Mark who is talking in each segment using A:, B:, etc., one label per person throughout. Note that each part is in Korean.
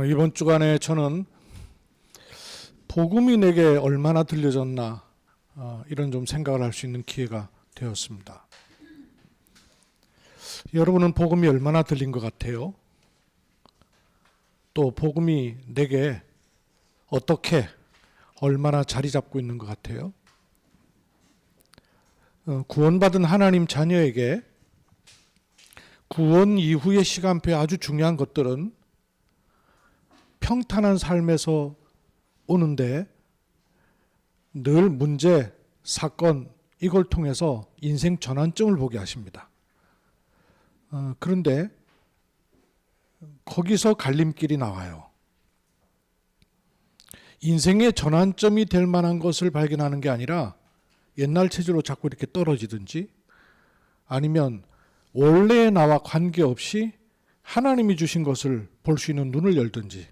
A: 이번 주간에 저는 복음이 내게 얼마나 들려졌나 이런 좀 생각을 할 수 있는 기회가 되었습니다. 여러분은 복음이 얼마나 들린 것 같아요? 또 복음이 내게 어떻게 얼마나 자리 잡고 있는 것 같아요? 구원받은 하나님 자녀에게 구원 이후의 시간표에 아주 중요한 것들은 평탄한 삶에서 오는데 늘 문제, 사건 이걸 통해서 인생 전환점을 보게 하십니다. 그런데 거기서 갈림길이 나와요. 인생의 전환점이 될 만한 것을 발견하는 게 아니라 옛날 체질로 자꾸 이렇게 떨어지든지 아니면 원래의 나와 관계없이 하나님이 주신 것을 볼 수 있는 눈을 열든지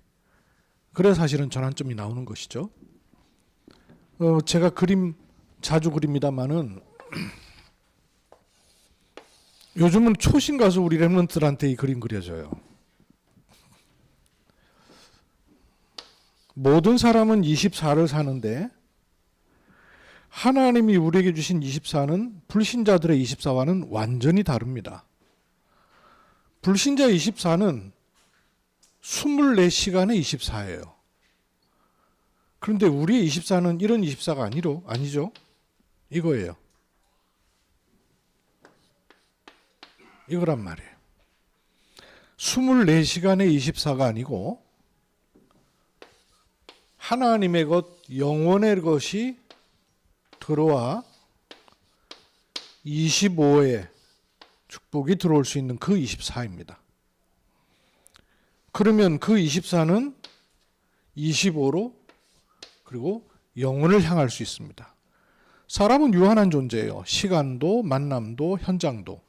A: 그래 사실은 전환점이 나오는 것이죠. 제가 그림 자주 그립니다만은 요즘은 초신 가서 우리 랩런트들한테 이 그림 그려줘요. 모든 사람은 24를 사는데 하나님이 우리에게 주신 24는 불신자들의 24와는 완전히 다릅니다. 불신자 24는 24시간의 24예요. 그런데 우리의 24는 이런 24가 아니죠. 이거예요. 이거란 말이에요. 24시간의 24가 아니고 하나님의 것, 영원의 것이 들어와 25의 축복이 들어올 수 있는 그 24입니다. 그러면 그 24는 25로 그리고 영혼을 향할 수 있습니다. 사람은 유한한 존재예요. 시간도 만남도 현장도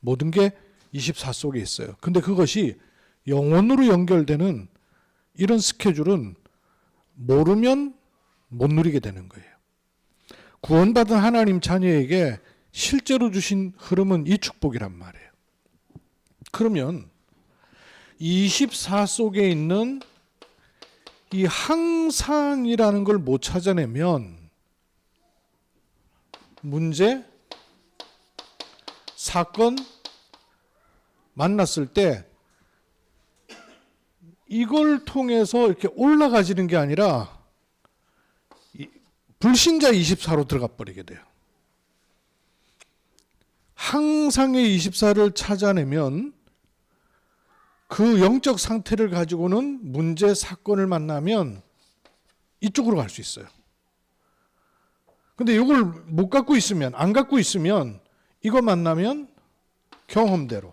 A: 모든 게 24 속에 있어요. 근데 그것이 영혼으로 연결되는 이런 스케줄은 모르면 못 누리게 되는 거예요. 구원받은 하나님 자녀에게 실제로 주신 흐름은 이 축복이란 말이에요. 그러면 24 속에 있는 이 항상이라는 걸 못 찾아내면 문제, 사건 만났을 때 이걸 통해서 이렇게 올라가지는 게 아니라 불신자 24로 들어가 버리게 돼요. 항상의 24를 찾아내면 그 영적 상태를 가지고는 문제, 사건을 만나면 이쪽으로 갈 수 있어요. 근데 이걸 못 갖고 있으면, 안 갖고 있으면 이거 만나면 경험대로,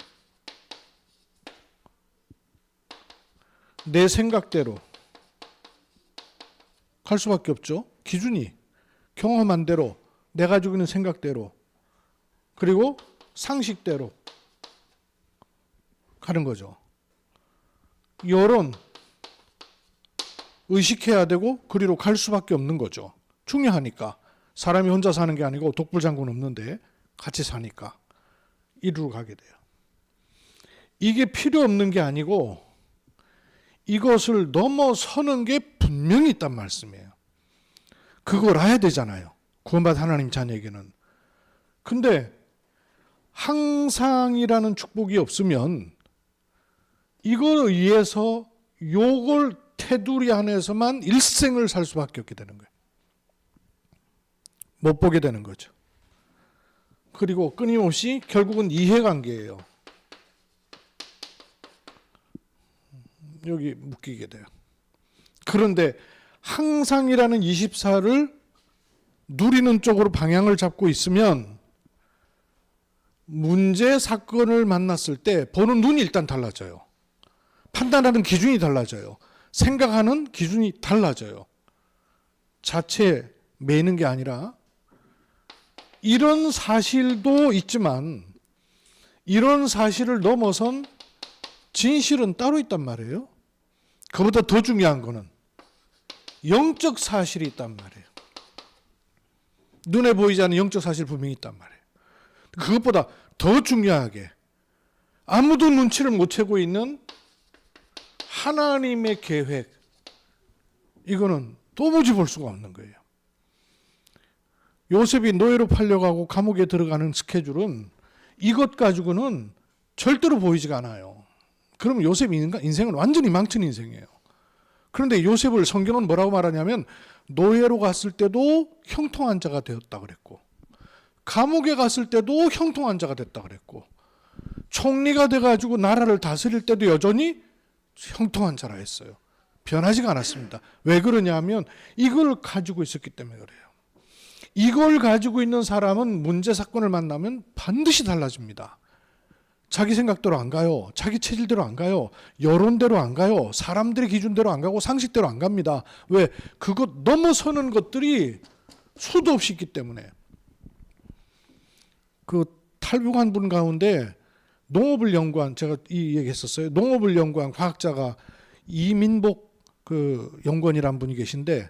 A: 내 생각대로 갈 수밖에 없죠. 기준이 경험한 대로, 내가 가지고 있는 생각대로, 그리고 상식대로 가는 거죠. 이런 의식해야 되고 그리로 갈 수밖에 없는 거죠. 중요하니까. 사람이 혼자 사는 게 아니고 독불장군 없는데 같이 사니까 이리로 가게 돼요. 이게 필요 없는 게 아니고 이것을 넘어서는 게 분명히 있단 말씀이에요. 그걸 알아야 되잖아요. 구원받은 하나님 자녀에게는. 근데 항상이라는 축복이 없으면 이걸 의해서 요걸 테두리 안에서만 일생을 살 수밖에 없게 되는 거예요. 못 보게 되는 거죠. 그리고 끊임없이 결국은 이해관계예요. 여기 묶이게 돼요. 그런데 항상이라는 24를 누리는 쪽으로 방향을 잡고 있으면 문제, 사건을 만났을 때 보는 눈이 일단 달라져요. 판단하는 기준이 달라져요. 생각하는 기준이 달라져요. 자체 매는 게 아니라 이런 사실도 있지만 이런 사실을 넘어선 진실은 따로 있단 말이에요. 그보다 더 중요한 거는 영적 사실이 있단 말이에요. 눈에 보이지 않는 영적 사실 분명히 있단 말이에요. 그것보다 더 중요하게 아무도 눈치를 못 채고 있는 하나님의 계획, 이거는 도무지 볼 수가 없는 거예요. 요셉이 노예로 팔려가고 감옥에 들어가는 스케줄은 이것 가지고는 절대로 보이지가 않아요. 그러면 요셉 인생은 완전히 망친 인생이에요. 그런데 요셉을 성경은 뭐라고 말하냐면 노예로 갔을 때도 형통한 자가 되었다 그랬고, 감옥에 갔을 때도 형통한 자가 됐다 그랬고, 총리가 돼가지고 나라를 다스릴 때도 여전히 형통한 자라 했어요. 변하지가 않았습니다. 왜 그러냐면 이걸 가지고 있었기 때문에 그래요. 이걸 가지고 있는 사람은 문제 사건을 만나면 반드시 달라집니다. 자기 생각대로 안 가요. 자기 체질대로 안 가요. 여론대로 안 가요. 사람들의 기준대로 안 가고 상식대로 안 갑니다. 왜? 그것 넘어서는 것들이 수도 없이 있기 때문에. 그 탈북한 분 가운데 농업을 연구한, 제가 이 얘기 했었어요. 농업을 연구한 과학자가 이민복 그 연구원이라는 분이 계신데,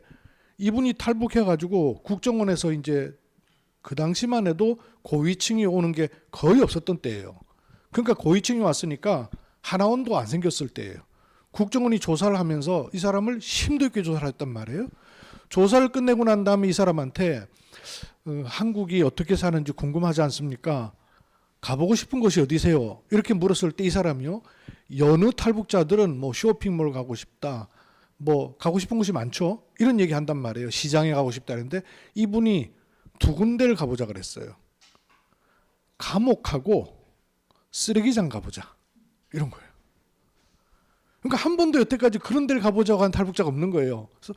A: 이분이 탈북해가지고 국정원에서 이제 그 당시만 해도 고위층이 오는 게 거의 없었던 때예요. 그러니까 고위층이 왔으니까 하나원도 안 생겼을 때예요. 국정원이 조사를 하면서 이 사람을 심도 있게 조사를 했단 말이에요. 조사를 끝내고 난 다음에 이 사람한테 한국이 어떻게 사는지 궁금하지 않습니까? 가보고 싶은 곳이 어디세요? 이렇게 물었을 때 이 사람이요, 여느 탈북자들은 뭐 쇼핑몰 가고 싶다, 뭐 가고 싶은 곳이 많죠. 이런 얘기 한단 말이에요. 시장에 가고 싶다는데 이분이 두 군데를 가보자 그랬어요. 감옥하고 쓰레기장 가보자, 이런 거예요. 그러니까 한 번도 여태까지 그런 데를 가보자고 한 탈북자가 없는 거예요. 그래서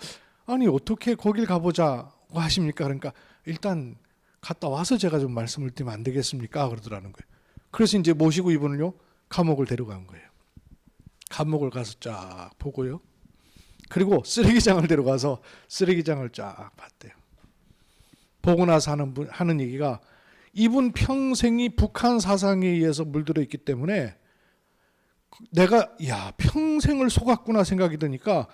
A: 아니 어떻게 거길 가보자고 하십니까? 그러니까 일단 갔다 와서 제가 좀 말씀을 드리면 안 되겠습니까? 그러더라는 거예요. 그래서 이제 모시고 이분을요 감옥을 데려간 거예요. 감옥을 가서 쫙 보고요. 그리고 쓰레기장을 데려가서 쓰레기장을 쫙 봤대요. 보고 나서 하는 얘기가, 이분 평생이 북한 사상에 의해서 물들어 있기 때문에 내가 평생을 속았구나 생각이 드니까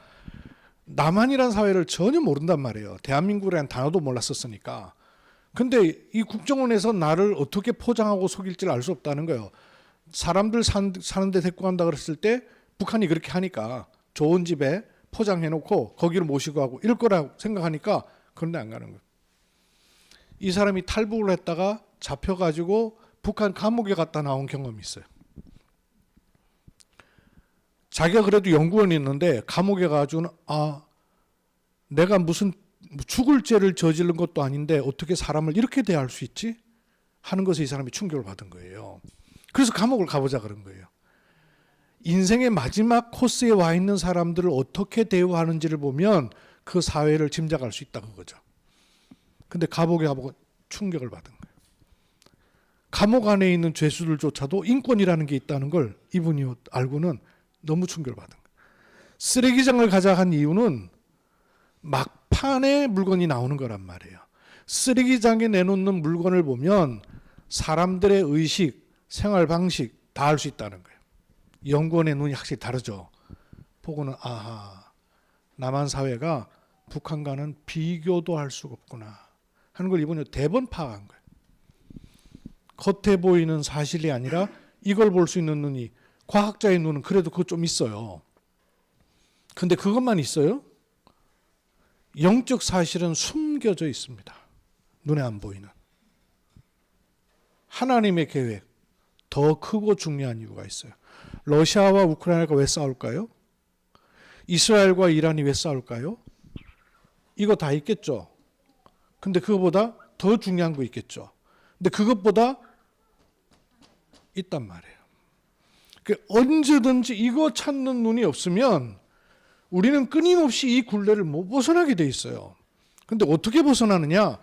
A: 남한이란 사회를 전혀 모른단 말이에요. 대한민국이라는 단어도 몰랐었으니까. 근데 이 국정원에서 나를 어떻게 포장하고 속일지를 알 수 없다는 거예요. 사람들 사는데 데리고 간다 그랬을 때 북한이 그렇게 하니까 좋은 집에 포장해놓고 거기를 모시고 하고 이럴 거라고 생각하니까 그런데 안 가는 거예요. 이 사람이 탈북을 했다가 잡혀가지고 북한 감옥에 갔다 나온 경험이 있어요. 자기가 그래도 연구원이 있는데 감옥에 가가지고는 내가 무슨 죽을 죄를 저지른 것도 아닌데 어떻게 사람을 이렇게 대할 수 있지? 하는 것에 이 사람이 충격을 받은 거예요. 그래서 감옥을 가보자 그런 거예요. 인생의 마지막 코스에 와 있는 사람들을 어떻게 대우하는지를 보면 그 사회를 짐작할 수 있다 그거죠. 근데 감옥에 가보고 충격을 받은 거예요. 감옥 안에 있는 죄수들조차도 인권이라는 게 있다는 걸 이분이 알고는 너무 충격을 받은 거예요. 쓰레기장을 가자 한 이유는 막판에 물건이 나오는 거란 말이에요. 쓰레기장에 내놓는 물건을 보면 사람들의 의식, 생활 방식 다 알 수 있다는 거예요. 연구원의 눈이 확실히 다르죠. 보고는 남한 사회가 북한과는 비교도 할 수가 없구나 하는 걸 이번에 대번 파악한 거예요. 겉에 보이는 사실이 아니라 이걸 볼 수 있는 눈이, 과학자의 눈은 그래도 그거 좀 있어요. 근데 그것만 있어요? 영적 사실은 숨겨져 있습니다. 눈에 안 보이는. 하나님의 계획, 더 크고 중요한 이유가 있어요. 러시아와 우크라이나가 왜 싸울까요? 이스라엘과 이란이 왜 싸울까요? 이거 다 있겠죠. 근데 그거보다 더 중요한 거 있겠죠. 근데 그것보다 있단 말이에요. 언제든지 이거 찾는 눈이 없으면 우리는 끊임없이 이 굴레를 못 벗어나게 돼 있어요. 근데 어떻게 벗어나느냐?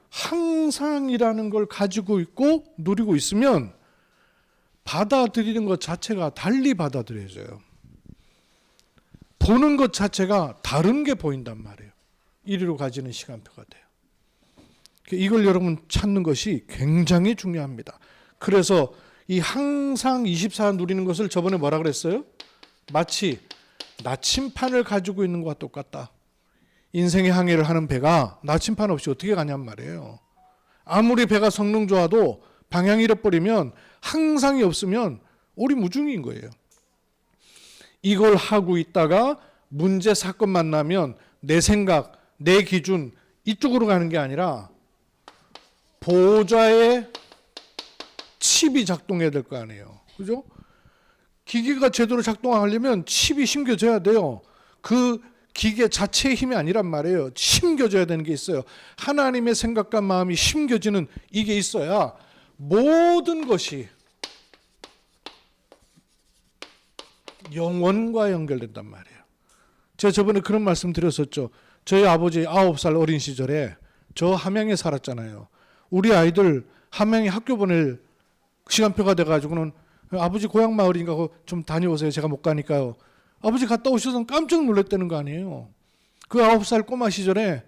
A: 항상이라는 걸 가지고 있고 누리고 있으면 받아들이는 것 자체가 달리 받아들여져요. 보는 것 자체가 다른 게 보인단 말이에요. 이리로 가지는 시간표가 돼요. 이걸 여러분 찾는 것이 굉장히 중요합니다. 그래서 이 항상 24 누리는 것을 저번에 뭐라 그랬어요? 마치 나침판을 가지고 있는 것과 똑같다. 인생의 항해를 하는 배가 나침판 없이 어떻게 가냔 말이에요. 아무리 배가 성능 좋아도 방향 잃어버리면, 항상이 없으면 오리무중인 거예요. 이걸 하고 있다가 문제 사건 만나면 내 생각, 내 기준 이쪽으로 가는 게 아니라 보호자의 칩이 작동해야 될 거 아니에요. 그죠? 기계가 제대로 작동하려면 칩이 심겨져야 돼요. 그 기계 자체의 힘이 아니란 말이에요. 심겨져야 되는 게 있어요. 하나님의 생각과 마음이 심겨지는 이게 있어야 모든 것이 영원과 연결된단 말이에요. 제가 저번에 그런 말씀 드렸었죠. 저희 아버지 9살 어린 시절에 저 함양에 살았잖아요. 우리 아이들 함양에 학교 보낼 시간표가 돼가지고는 아버지 고향 마을인가 좀 다녀오세요. 제가 못 가니까요. 아버지 갔다 오셔서 깜짝 놀랐다는 거 아니에요. 그 9살 꼬마 시절에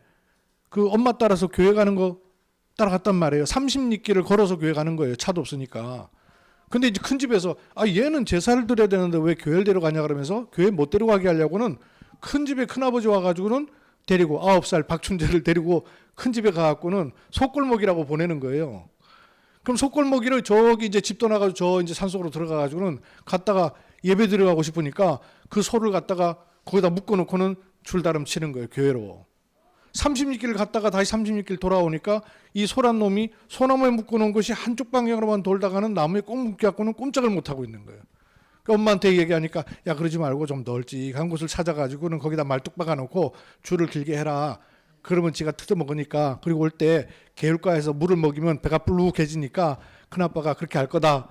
A: 그 엄마 따라서 교회 가는 거 따라갔단 말이에요. 30리길을 걸어서 교회 가는 거예요. 차도 없으니까. 근데 이제 큰 집에서 얘는 제사를 드려야 되는데 왜 교회를 데려가냐 그러면서 교회 못 데려가게 하려고는 큰 집에 큰아버지 와가지고는 데리고 9살 박춘재를 데리고 큰 집에 가갖고는 속골목이라고 보내는 거예요. 그럼 속골목이를 저기 이제 집 떠나가지고 저 이제 산속으로 들어가가지고는 갔다가 예배 드려가고 싶으니까 그 소를 갖다가 거기다 묶어놓고는 줄다름 치는 거예요. 교회로. 30리길을 갔다가 다시 30리길 돌아오니까 이 소란 놈이 소나무에 묶어놓은 것이 한쪽 방향으로만 돌다가는 나무에 꼭 묶여갖고는 꼼짝을 못하고 있는 거예요. 그러니까 엄마한테 얘기하니까 야 그러지 말고 좀 널찍한 곳을 찾아가지고는 거기다 말뚝 박아놓고 줄을 길게 해라. 그러면 지가 뜯어먹으니까 그리고 올 때 개울가에서 물을 먹이면 배가 불룩해지니까 큰아빠가 그렇게 할 거다.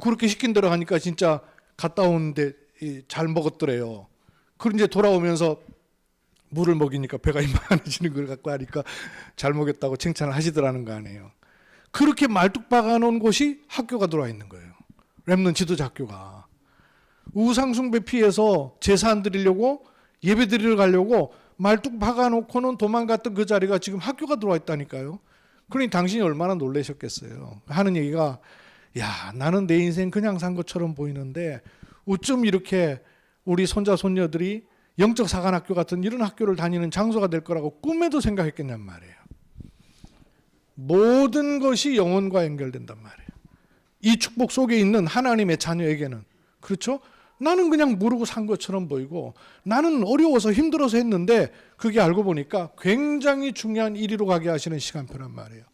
A: 그렇게 시킨 대로 하니까 진짜 갔다 오는데 잘 먹었더래요. 그리고 이제 돌아오면서 물을 먹이니까 배가 이만해지는 걸 갖고 하니까 잘 먹였다고 칭찬을 하시더라는 거 아니에요. 그렇게 말뚝 박아놓은 곳이 학교가 들어와 있는 거예요. 렘넌트 지도자 학교가. 우상숭배 피해서 제사 안 드리려고 예배 드리러 가려고 말뚝 박아놓고는 도망갔던 그 자리가 지금 학교가 들어와 있다니까요. 그러니 당신이 얼마나 놀라셨겠어요. 하는 얘기가 야 나는 내 인생 그냥 산 것처럼 보이는데 어쩜 이렇게 우리 손자 손녀들이 영적 사관학교 같은 이런 학교를 다니는 장소가 될 거라고 꿈에도 생각했겠냔 말이에요. 모든 것이 영혼과 연결된단 말이에요. 이 축복 속에 있는 하나님의 자녀에게는. 그렇죠? 나는 그냥 모르고 산 것처럼 보이고 나는 어려워서 힘들어서 했는데 그게 알고 보니까 굉장히 중요한 이리로 가게 하시는 시간표란 말이에요.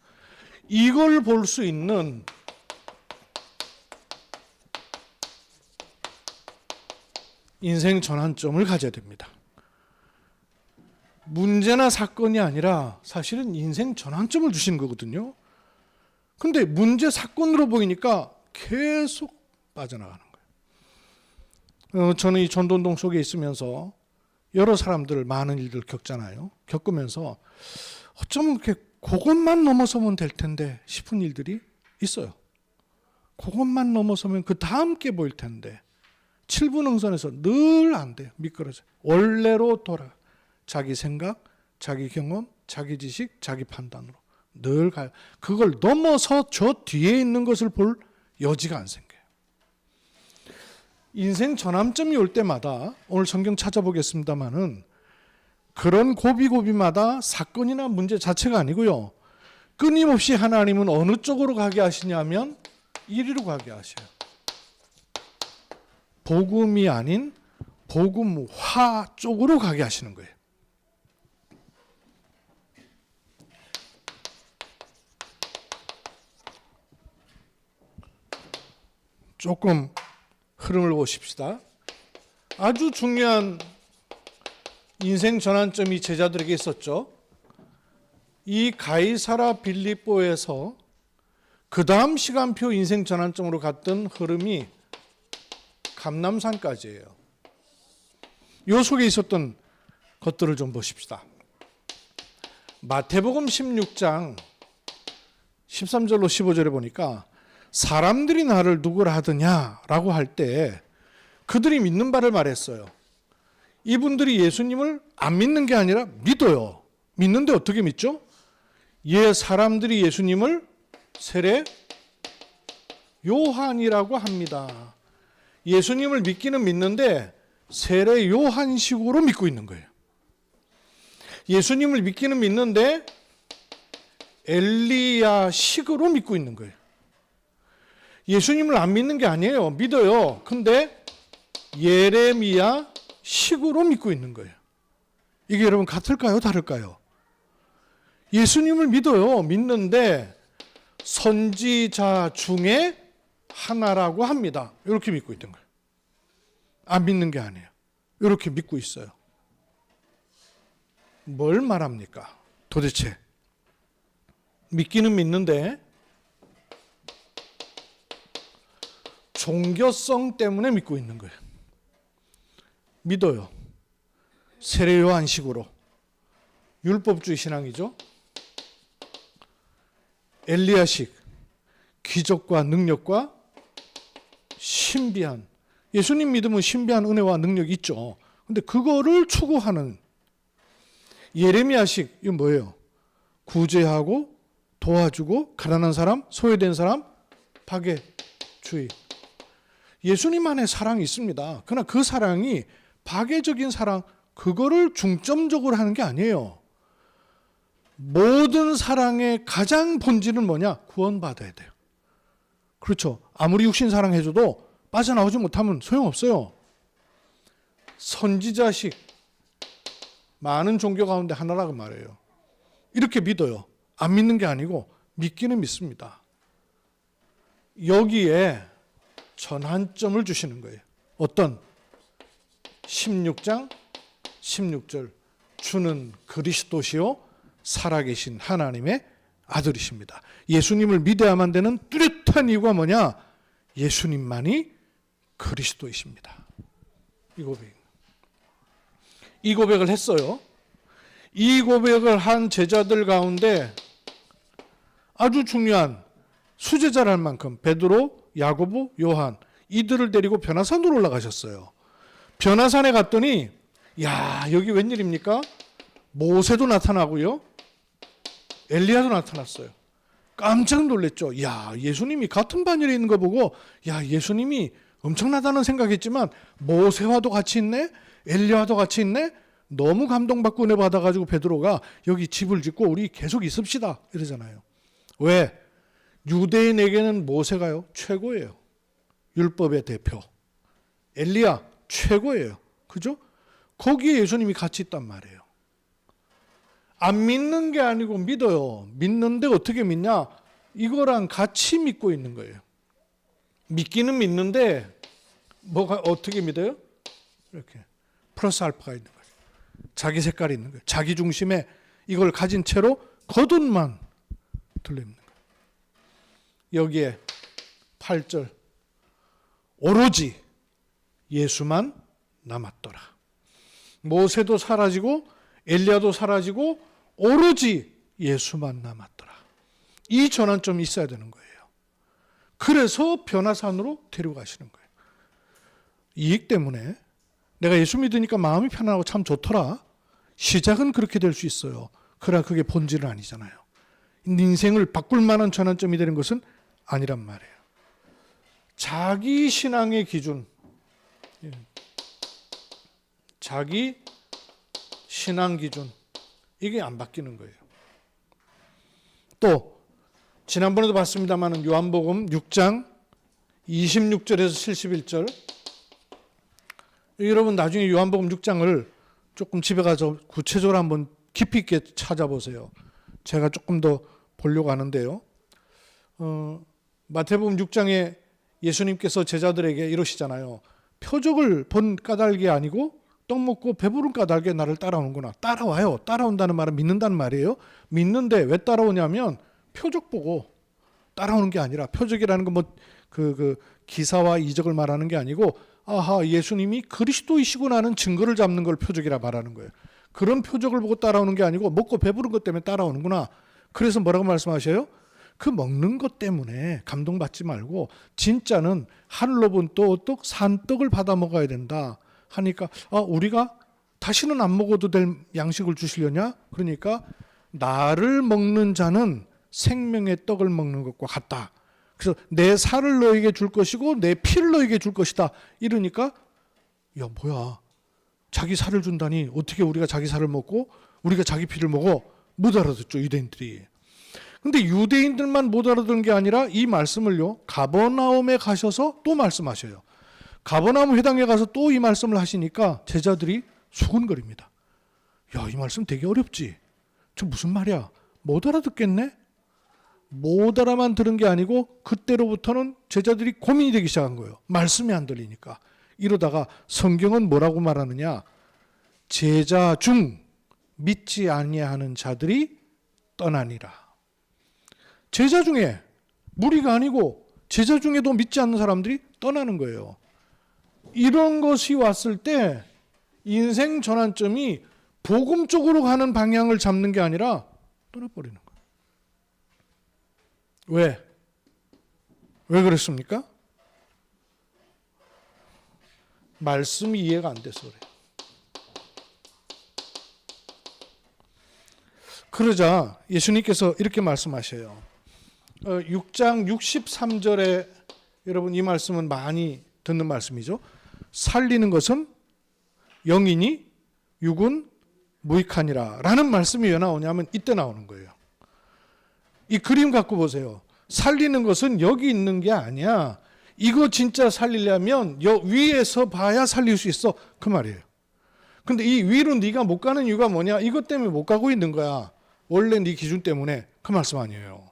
A: 이걸 볼 수 있는 인생 전환점을 가져야 됩니다. 문제나 사건이 아니라 사실은 인생 전환점을 주신 거거든요. 근데 문제 사건으로 보이니까 계속 빠져나가는 거예요. 저는 이 전도운동 속에 있으면서 여러 사람들 많은 일들 겪잖아요. 겪으면서 어쩌면 이렇게 그것만 넘어서면 될 텐데 싶은 일들이 있어요. 그것만 넘어서면 그 다음 게 보일 텐데 7분 응선에서 늘 안 돼요. 미끄러져. 원래로 돌아. 자기 생각, 자기 경험, 자기 지식, 자기 판단으로 늘 가요. 그걸 넘어서 저 뒤에 있는 것을 볼 여지가 안 생겨요. 인생 전환점이 올 때마다 오늘 성경 찾아보겠습니다만은 그런 고비고비마다 사건이나 문제 자체가 아니고요. 끊임없이 하나님은 어느 쪽으로 가게 하시냐면 이리로 가게 하셔요. 복음이 아닌 복음화 쪽으로 가게 하시는 거예요. 조금 흐름을 보십시다. 아주 중요한 인생 전환점이 제자들에게 있었죠. 이 가이사라 빌립보에서 그 다음 시간표 인생 전환점으로 갔던 흐름이 감람산까지예요. 요 속에 있었던 것들을 좀 보십시다. 마태복음 16장 13절로 15절에 보니까 사람들이 나를 누구라 하더냐라고 할 때 그들이 믿는 바를 말했어요. 이분들이 예수님을 안 믿는 게 아니라 믿어요. 믿는데 어떻게 믿죠? 사람들이 예수님을 세례 요한이라고 합니다. 예수님을 믿기는 믿는데 세례 요한식으로 믿고 있는 거예요. 예수님을 믿기는 믿는데 엘리야식으로 믿고 있는 거예요. 예수님을 안 믿는 게 아니에요. 믿어요. 근데 예레미야 식으로 믿고 있는 거예요. 이게 여러분 같을까요? 다를까요? 예수님을 믿어요. 믿는데 선지자 중에 하나라고 합니다. 이렇게 믿고 있던 거예요. 안 믿는 게 아니에요. 이렇게 믿고 있어요. 뭘 말합니까? 도대체 믿기는 믿는데 종교성 때문에 믿고 있는 거예요. 믿어요. 세례요한식으로. 율법주의 신앙이죠. 엘리야식, 기적과 능력과 신비한, 예수님 믿으면 신비한 은혜와 능력이 있죠. 근데 그거를 추구하는 예레미야식, 이건 뭐예요? 구제하고 도와주고 가난한 사람, 소외된 사람, 박애주의. 예수님 안에 사랑이 있습니다. 그러나 그 사랑이 박애적인 사랑, 그거를 중점적으로 하는 게 아니에요. 모든 사랑의 가장 본질은 뭐냐? 구원받아야 돼요. 그렇죠. 아무리 육신 사랑해줘도 빠져나오지 못하면 소용없어요. 선지자식, 많은 종교 가운데 하나라고 말해요. 이렇게 믿어요. 안 믿는 게 아니고 믿기는 믿습니다. 여기에 전환점을 주시는 거예요. 어떤? 16장 16절. 주는 그리스도시요 살아계신 하나님의 아들이십니다. 예수님을 믿어야만 되는 뚜렷한 이유가 뭐냐? 예수님만이 그리스도이십니다. 이 고백을 했어요. 이 고백을 한 제자들 가운데 아주 중요한 수제자랄 만큼 베드로, 야고보, 요한 이들을 데리고 변화산으로 올라가셨어요. 변화산에 갔더니 야, 여기 웬일입니까? 모세도 나타나고요. 엘리야도 나타났어요. 깜짝 놀랐죠. 야, 예수님이 같은 반열에 있는 거 보고 야, 예수님이 엄청나다는 생각했지만 모세와도 같이 있네? 엘리야와도 같이 있네? 너무 감동받고 은혜 받아가지고 베드로가 여기 집을 짓고 우리 계속 있읍시다 이러잖아요. 왜? 유대인에게는 모세가요 최고예요. 율법의 대표. 엘리야 최고예요. 그죠? 거기에 예수님이 같이 있단 말이에요. 안 믿는 게 아니고 믿어요. 믿는데 어떻게 믿냐? 이거랑 같이 믿고 있는 거예요. 믿기는 믿는데 뭐가 어떻게 믿어요? 이렇게 플러스 알파가 있는 거예요. 자기 색깔이 있는 거예요. 자기 중심에 이걸 가진 채로 겉옷만 들려있는 거예요. 여기에 8절 오로지 예수만 남았더라. 모세도 사라지고 엘리야도 사라지고 오로지 예수만 남았더라. 이 전환점이 있어야 되는 거예요. 그래서 변화산으로 데려가시는 거예요. 이익 때문에 내가 예수 믿으니까 마음이 편안하고 참 좋더라. 시작은 그렇게 될 수 있어요. 그러나 그게 본질은 아니잖아요. 인생을 바꿀 만한 전환점이 되는 것은 아니란 말이에요. 자기 신앙의 기준, 자기 신앙 기준, 이게 안 바뀌는 거예요. 또 지난번에도 봤습니다만 요한복음 6장 26절에서 71절, 여러분 나중에 요한복음 6장을 조금 집에 가서 구체적으로 한번 깊이 있게 찾아보세요. 제가 조금 더 보려고 하는데요. 마태복음 6장에 예수님께서 제자들에게 이러시잖아요. 표적을 본 까닭이 아니고 떡 먹고 배부른 까닭에 나를 따라오는구나. 따라와요. 따라온다는 말은 믿는다는 말이에요. 믿는데 왜 따라오냐면 표적 보고 따라오는 게 아니라, 표적이라는 건 뭐 그 기사와 이적을 말하는 게 아니고, 아하, 예수님이 그리스도이시구나는 증거를 잡는 걸 표적이라 말하는 거예요. 그런 표적을 보고 따라오는 게 아니고 먹고 배부른 것 때문에 따라오는구나. 그래서 뭐라고 말씀하셔요? 그 먹는 것 때문에 감동받지 말고 진짜는 하늘로 본 떡 산떡을 받아 먹어야 된다 하니까, 우리가 다시는 안 먹어도 될 양식을 주시려냐? 그러니까 나를 먹는 자는 생명의 떡을 먹는 것과 같다. 그래서 내 살을 너에게 줄 것이고 내 피를 너에게 줄 것이다. 이러니까 야, 뭐야, 자기 살을 준다니 어떻게 우리가 자기 살을 먹고 우리가 자기 피를 먹어? 못 알아듣죠, 유대인들이. 근데 유대인들만 못 알아듣는 게 아니라 이 말씀을요, 가버나움에 가셔서 또 말씀하셔요. 가버나움 회당에 가서 또 이 말씀을 하시니까 제자들이 수근거립니다. 야, 이 말씀 되게 어렵지? 저 무슨 말이야? 못 알아듣겠네? 못 알아만 들은 게 아니고 그때로부터는 제자들이 고민이 되기 시작한 거예요. 말씀이 안 들리니까. 이러다가 성경은 뭐라고 말하느냐? 제자 중 믿지 아니하는 자들이 떠나니라. 제자 중에, 무리가 아니고 제자 중에도 믿지 않는 사람들이 떠나는 거예요. 이런 것이 왔을 때 인생 전환점이 복음 쪽으로 가는 방향을 잡는 게 아니라 떠나버리는 거예요. 왜? 왜 그랬습니까? 말씀이 이해가 안 돼서 그래요. 그러자 예수님께서 이렇게 말씀하셔요. 6장 63절에 여러분 이 말씀은 많이 듣는 말씀이죠. 살리는 것은 영이니 육은 무익하니라 라는 말씀이 왜 나오냐면 이때 나오는 거예요. 이 그림 갖고 보세요. 살리는 것은 여기 있는 게 아니야. 이거 진짜 살리려면 위에서 봐야 살릴 수 있어. 그 말이에요. 근데 이 위로 네가 못 가는 이유가 뭐냐? 이것 때문에 못 가고 있는 거야. 원래 네 기준 때문에. 그 말씀 아니에요.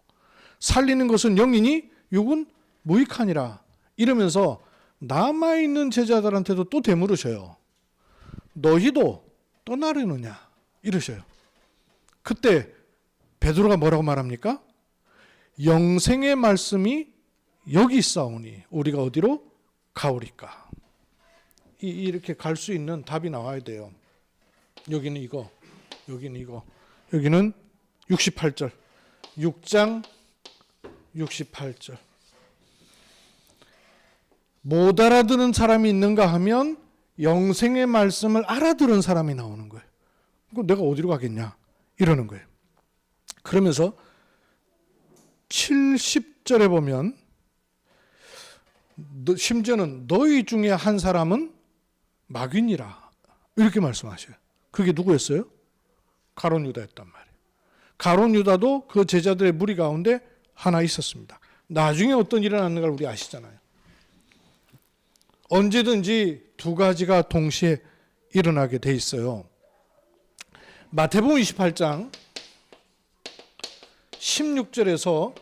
A: 살리는 것은 영이니 육은 무익하니라. 이러면서 남아있는 제자들한테도 또 되물으셔요. 너희도 떠나려느냐? 이러셔요. 그때 베드로가 뭐라고 말합니까? 영생의 말씀이 여기 있사오니 우리가 어디로 가오리까? 이렇게 갈 수 있는 답이 나와야 돼요. 여기는 이거, 여기는 이거, 여기는 68절, 6장 68절. 못 알아듣는 사람이 있는가 하면 영생의 말씀을 알아들은 사람이 나오는 거예요. 그럼 내가 어디로 가겠냐? 이러는 거예요. 그러면서 70절에 보면 심지어는 너희 중에 한 사람은 마귀니라 이렇게 말씀하셔요. 그게 누구였어요? 가룟 유다였단 말이에요. 가룟 유다도 그 제자들의 무리 가운데 하나 있었습니다. 나중에 어떤 일이 일어났는가를 우리 아시잖아요. 언제든지 두 가지가 동시에 일어나게 돼 있어요. 마태복음 28장 16절에서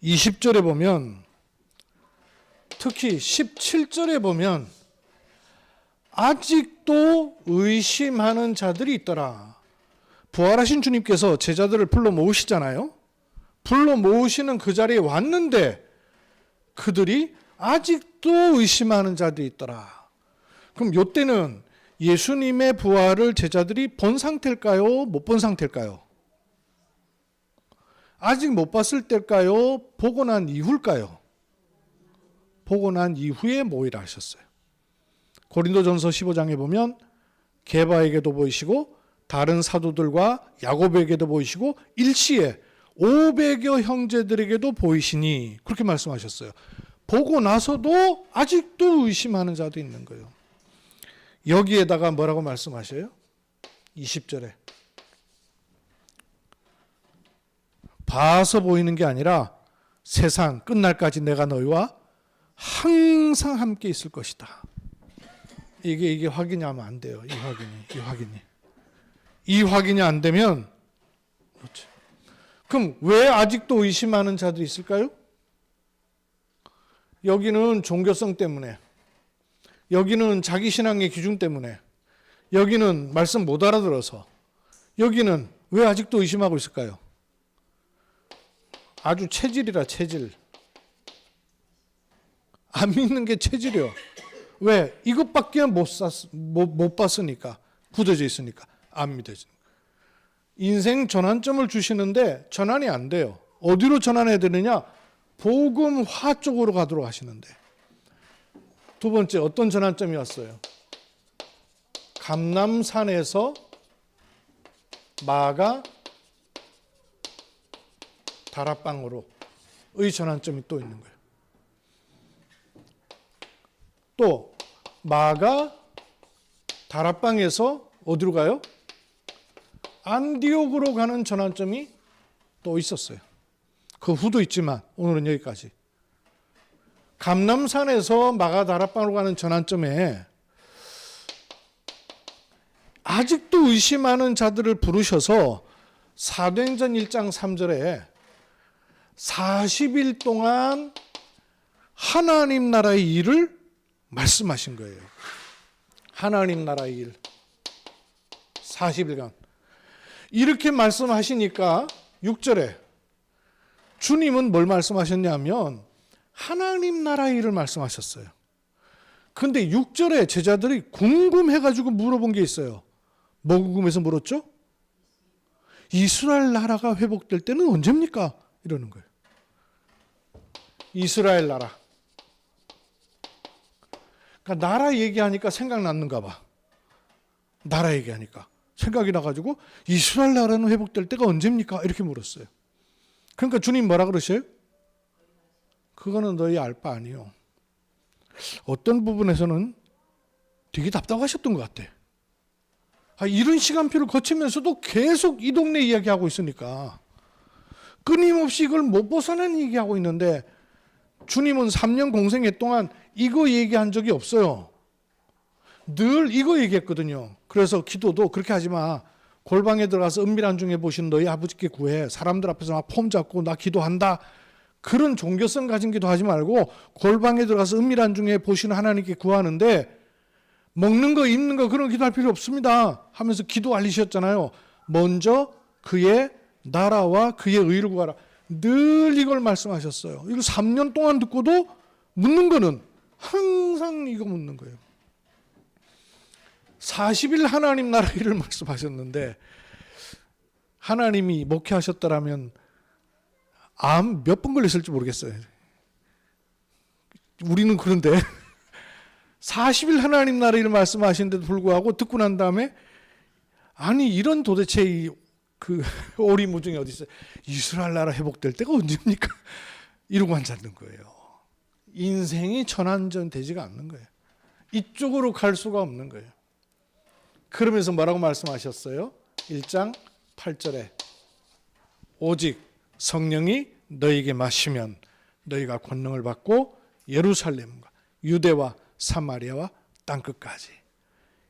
A: 20절에 보면, 특히 17절에 보면 아직도 의심하는 자들이 있더라. 부활하신 주님께서 제자들을 불러 모으시잖아요. 불러 모으시는 그 자리에 왔는데 그들이 아직도 의심하는 자들이 있더라. 그럼 이때는 예수님의 부활을 제자들이 본 상태일까요? 못 본 상태일까요? 아직 못 봤을 때일까요? 보고 난 이후일까요? 보고 난 이후에 모이라 하셨어요. 고린도전서 15장에 보면 게바에게도 보이시고 다른 사도들과 야고보에게도 보이시고 일시에 500여 형제들에게도 보이시니 그렇게 말씀하셨어요. 보고 나서도 아직도 의심하는 자도 있는 거예요. 여기에다가 뭐라고 말씀하셔요? 20절에 봐서 보이는 게 아니라 세상 끝날까지 내가 너희와 항상 함께 있을 것이다. 이게 확인하면 안 돼요. 이 확인이 안 되면 그렇지. 그럼 왜 아직도 의심하는 자들이 있을까요? 여기는 종교성 때문에, 여기는 자기 신앙의 기준 때문에, 여기는 말씀 못 알아들어서, 여기는 왜 아직도 의심하고 있을까요? 아주 체질이라 체질. 안 믿는 게 체질이요. 왜? 이것밖에 못 봤으니까. 굳어져 있으니까. 안 믿어지는 거예요. 인생 전환점을 주시는데 전환이 안 돼요. 어디로 전환해야 되느냐? 복음화 쪽으로 가도록 하시는데. 두 번째 어떤 전환점이 왔어요? 감람산에서 마가 다락방으로의 전환점이 또 있는 거예요. 또 마가 다락방에서 어디로 가요? 안디옥으로 가는 전환점이 또 있었어요. 그 후도 있지만 오늘은 여기까지. 감람산에서 마가다락방으로 가는 전환점에 아직도 의심하는 자들을 부르셔서 사도행전 1장 3절에 40일 동안 하나님 나라의 일을 말씀하신 거예요. 하나님 나라의 일 40일간 이렇게 말씀하시니까 6절에 주님은 뭘 말씀하셨냐면 하나님 나라의 일을 말씀하셨어요. 근데 6절에 제자들이 궁금해가지고 물어본 게 있어요. 뭐 궁금해서 물었죠? 이스라엘 나라가 회복될 때는 언제입니까? 이러는 거예요. 이스라엘 나라. 그러니까 나라 얘기하니까 생각났는가 봐. 나라 얘기하니까 생각이 나가지고 이스라엘 나라는 회복될 때가 언제입니까? 이렇게 물었어요. 그러니까 주님 뭐라 그러셔요? 그거는 너희 알 바 아니요. 어떤 부분에서는 되게 답답하셨던 것 같아. 이런 시간표를 거치면서도 계속 이 동네 이야기하고 있으니까 끊임없이 이걸 못 벗어나는 얘기하고 있는데 주님은 3년 공생애 동안 이거 얘기한 적이 없어요. 늘 이거 얘기했거든요. 그래서 기도도 그렇게 하지 마. 골방에 들어가서 은밀한 중에 보신 너희 아버지께 구해. 사람들 앞에서 막 폼 잡고 나 기도한다. 그런 종교성 가진 기도하지 말고 골방에 들어가서 은밀한 중에 보시는 하나님께 구하는데 먹는 거 입는 거 그런 기도할 필요 없습니다 하면서 기도 알리셨잖아요. 먼저 그의 나라와 그의 의를 구하라. 늘 이걸 말씀하셨어요. 이걸 3년 동안 듣고도 묻는 거는 항상 이거 묻는 거예요. 40일 하나님 나라 일을 말씀하셨는데 하나님이 목회하셨더라면 암 몇 번 걸렸을지 모르겠어요. 우리는 그런데 40일 하나님 나라 일을 말씀하시는데도 불구하고 듣고 난 다음에 아니 이런 도대체 그 오리무중이 어디 있어요. 이스라엘 나라 회복될 때가 언제입니까? 이러고 앉았는 거예요. 인생이 전환전 되지가 않는 거예요. 이쪽으로 갈 수가 없는 거예요. 그러면서 뭐라고 말씀하셨어요? 1장 8절에 오직 성령이 너희에게 마시면 너희가 권능을 받고 예루살렘과 유대와 사마리아와 땅끝까지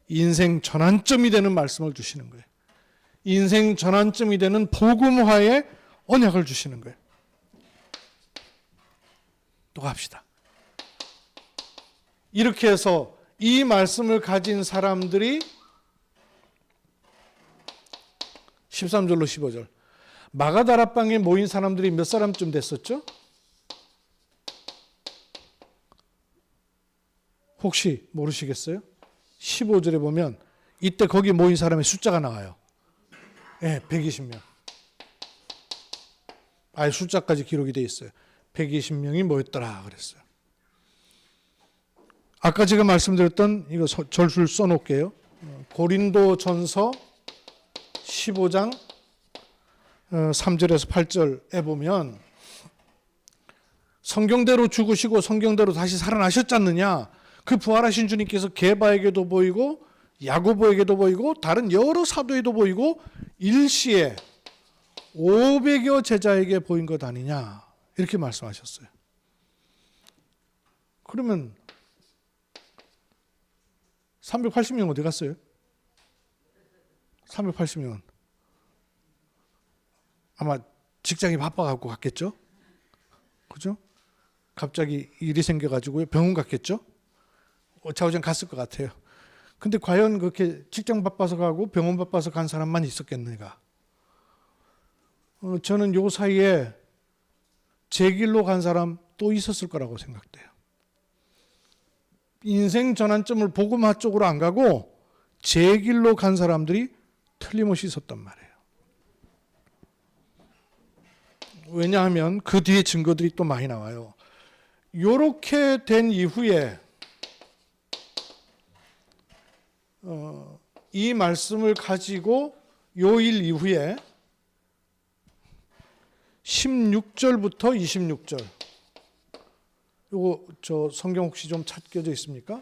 A: 인생 전환점이 되는 말씀을 주시는 거예요. 인생 전환점이 되는 복음화의 언약을 주시는 거예요. 또 갑시다. 이렇게 해서 이 말씀을 가진 사람들이 13절로 15절 마가다락방에 모인 사람들이 몇 사람쯤 됐었죠? 혹시 모르시겠어요? 15절에 보면 이때 거기 모인 사람의 숫자가 나와요. 네, 120명. 아예 숫자까지 기록이 돼 있어요. 120명이 모였더라 그랬어요. 아까 제가 말씀드렸던 이거 절술 써놓을게요. 고린도 전서 15장 3절에서 8절에 보면 성경대로 죽으시고 성경대로 다시 살아나셨지 않느냐. 그 부활하신 주님께서 게바에게도 보이고 야고보에게도 보이고 다른 여러 사도에도 보이고 일시에 500여 제자에게 보인 것 아니냐 이렇게 말씀하셨어요. 그러면 380명 어디 갔어요? 380명은 아마 직장이 바빠갖고 갔겠죠? 그죠? 갑자기 일이 생겨가지고 병원 갔겠죠? 좌우장 갔을 것 같아요. 근데 과연 그렇게 직장 바빠서 가고 병원 바빠서 간 사람만 있었겠는가? 저는 요 사이에 제 길로 간 사람 또 있었을 거라고 생각돼요. 인생 전환점을 복음화 쪽으로 안 가고 제 길로 간 사람들이 틀림없이 있었단 말이에요. 왜냐하면 그 뒤에 증거들이 또 많이 나와요. 요렇게 된 이후에 이 말씀을 가지고 요 일 이후에 16절부터 26절 요거 저 성경 혹시 좀 찾겨져 있습니까?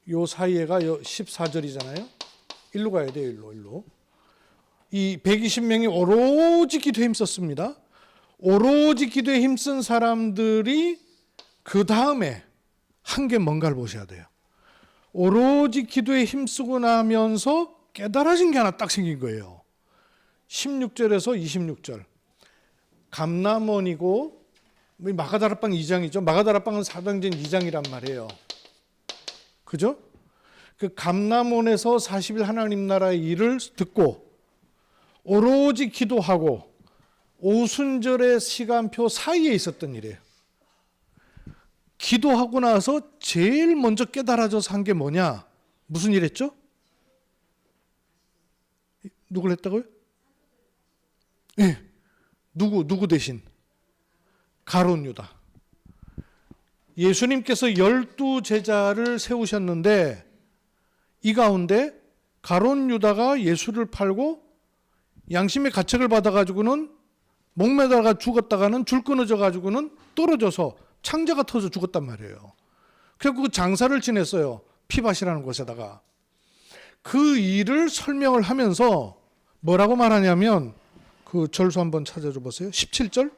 A: 요 사이에가 14절이잖아요. 일로 가야 돼요. 일로. 이 120명이 오로지 기도에 힘썼습니다. 오로지 기도에 힘쓴 사람들이 그 다음에 한 게 뭔가를 보셔야 돼요. 오로지 기도에 힘쓰고 나면서 깨달아진 게 하나 딱 생긴 거예요. 16절에서 26절. 감람원이고 마가다락방 2장이죠. 마가다락방은 사도행전 2장이란 말이에요. 그죠? 그 감람원에서 40일 하나님 나라의 일을 듣고 오로지 기도하고 오순절의 시간표 사이에 있었던 일이에요. 기도하고 나서 제일 먼저 깨달아져서 한 게 뭐냐? 무슨 일 했죠? 누굴 했다고요? 네. 누구 대신? 가룟 유다. 예수님께서 12제자를 세우셨는데 이 가운데 가룟 유다가 예수를 팔고 양심의 가책을 받아가지고는 목매다가 죽었다가는 줄 끊어져 가지고는 떨어져서 창자가 터져 죽었단 말이에요. 그래서 그 장사를 지냈어요. 피밭이라는 곳에다가. 그 일을 설명을 하면서 뭐라고 말하냐면 그 절수 한번 찾아줘 보세요. 17절.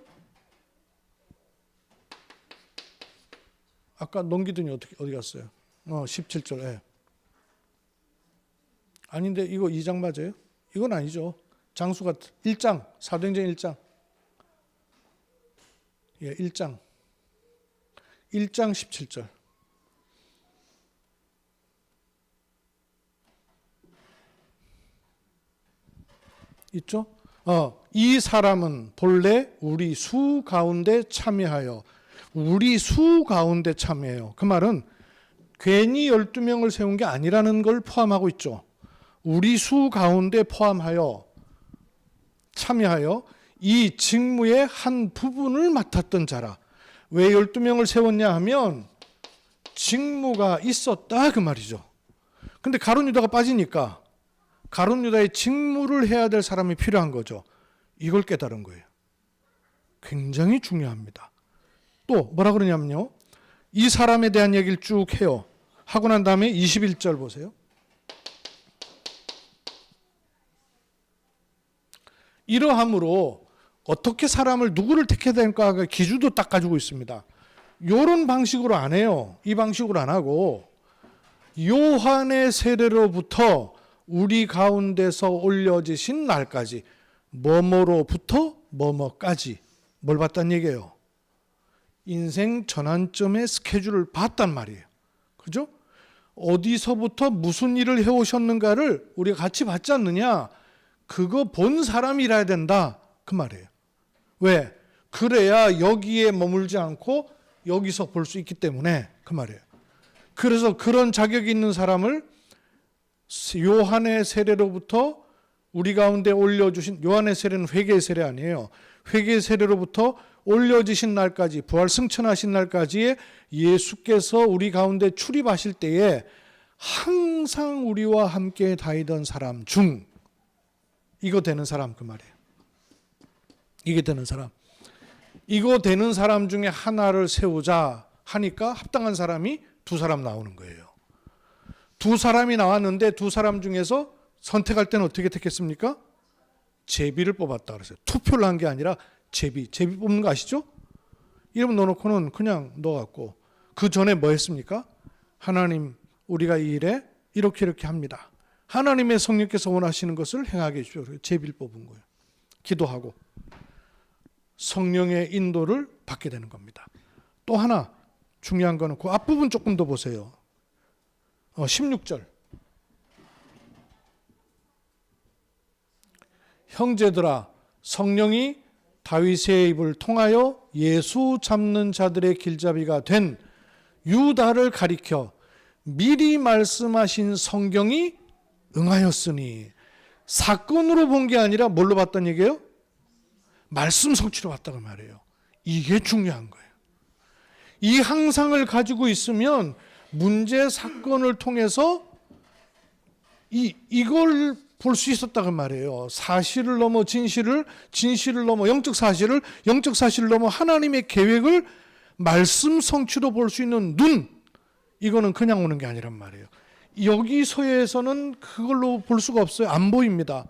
A: 아까 넘기더니 어디 갔어요? 17절. 예. 아닌데 이거 2장 맞아요? 이건 아니죠. 장수가 1장, 사도행전 1장. 예, 1장 17절. 있죠? 이 사람은 본래 우리 수 가운데 참여하여. 우리 수 가운데 참여해요. 그 말은 괜히 12명을 세운 게 아니라는 걸 포함하고 있죠. 우리 수 가운데 포함하여 참여하여 이 직무의 한 부분을 맡았던 자라. 왜 12명을 세웠냐 하면 직무가 있었다 그 말이죠. 근데 가룟 유다가 빠지니까 가룟 유다의 직무를 해야 될 사람이 필요한 거죠. 이걸 깨달은 거예요. 굉장히 중요합니다. 또 뭐라 그러냐면요. 이 사람에 대한 얘기를 쭉 해요. 하고 난 다음에 21절 보세요. 이러함으로 어떻게 사람을 누구를 택해야 될까 기준도 딱 가지고 있습니다. 이런 방식으로 안 해요. 이 방식으로 안 하고 요한의 세례로부터 우리 가운데서 올려지신 날까지 뭐뭐로부터 뭐뭐까지 뭘 봤단 얘기예요. 인생 전환점의 스케줄을 봤단 말이에요. 그죠? 어디서부터 무슨 일을 해오셨는가를 우리가 같이 봤지 않느냐? 그거 본 사람이라야 된다 그 말이에요. 왜? 그래야 여기에 머물지 않고 여기서 볼 수 있기 때문에 그 말이에요. 그래서 그런 자격이 있는 사람을 요한의 세례로부터 우리 가운데 올려주신, 요한의 세례는 회개의 세례 아니에요. 회개의 세례로부터 올려지신 날까지, 부활 승천하신 날까지의 예수께서 우리 가운데 출입하실 때에 항상 우리와 함께 다니던 사람 중 이거 되는 사람 그 말이에요. 이게 되는 사람. 이거 되는 사람 중에 하나를 세우자 하니까 합당한 사람이 두 사람 나오는 거예요. 두 사람이 나왔는데 두 사람 중에서 선택할 때는 어떻게 택했습니까? 제비를 뽑았다 그랬어요. 투표를 한 게 아니라 제비 뽑는 거 아시죠? 이름 넣어놓고는 그냥 넣어갖고 그 전에 뭐 했습니까? 하나님 우리가 이 일에 이렇게 합니다. 하나님의 성령께서 원하시는 것을 행하게 해주십시오. 제비를 뽑은 거예요. 기도하고 성령의 인도를 받게 되는 겁니다. 또 하나 중요한 거는 그 앞부분 조금 더 보세요. 16절. 형제들아 성령이 다윗의 입을 통하여 예수 잡는 자들의 길잡이가 된 유다를 가리켜 미리 말씀하신 성경이 응하였으니 사건으로 본 게 아니라 뭘로 봤단 얘기예요? 말씀 성취로 봤다고 말해요. 이게 중요한 거예요. 이 항상을 가지고 있으면 문제 사건을 통해서 이걸 볼 수 있었다고 말해요. 사실을 넘어 진실을 넘어 영적 사실을 넘어 하나님의 계획을 말씀 성취로 볼 수 있는 눈, 이거는 그냥 오는 게 아니란 말이에요. 여기서에서는 그걸로 볼 수가 없어요. 안 보입니다.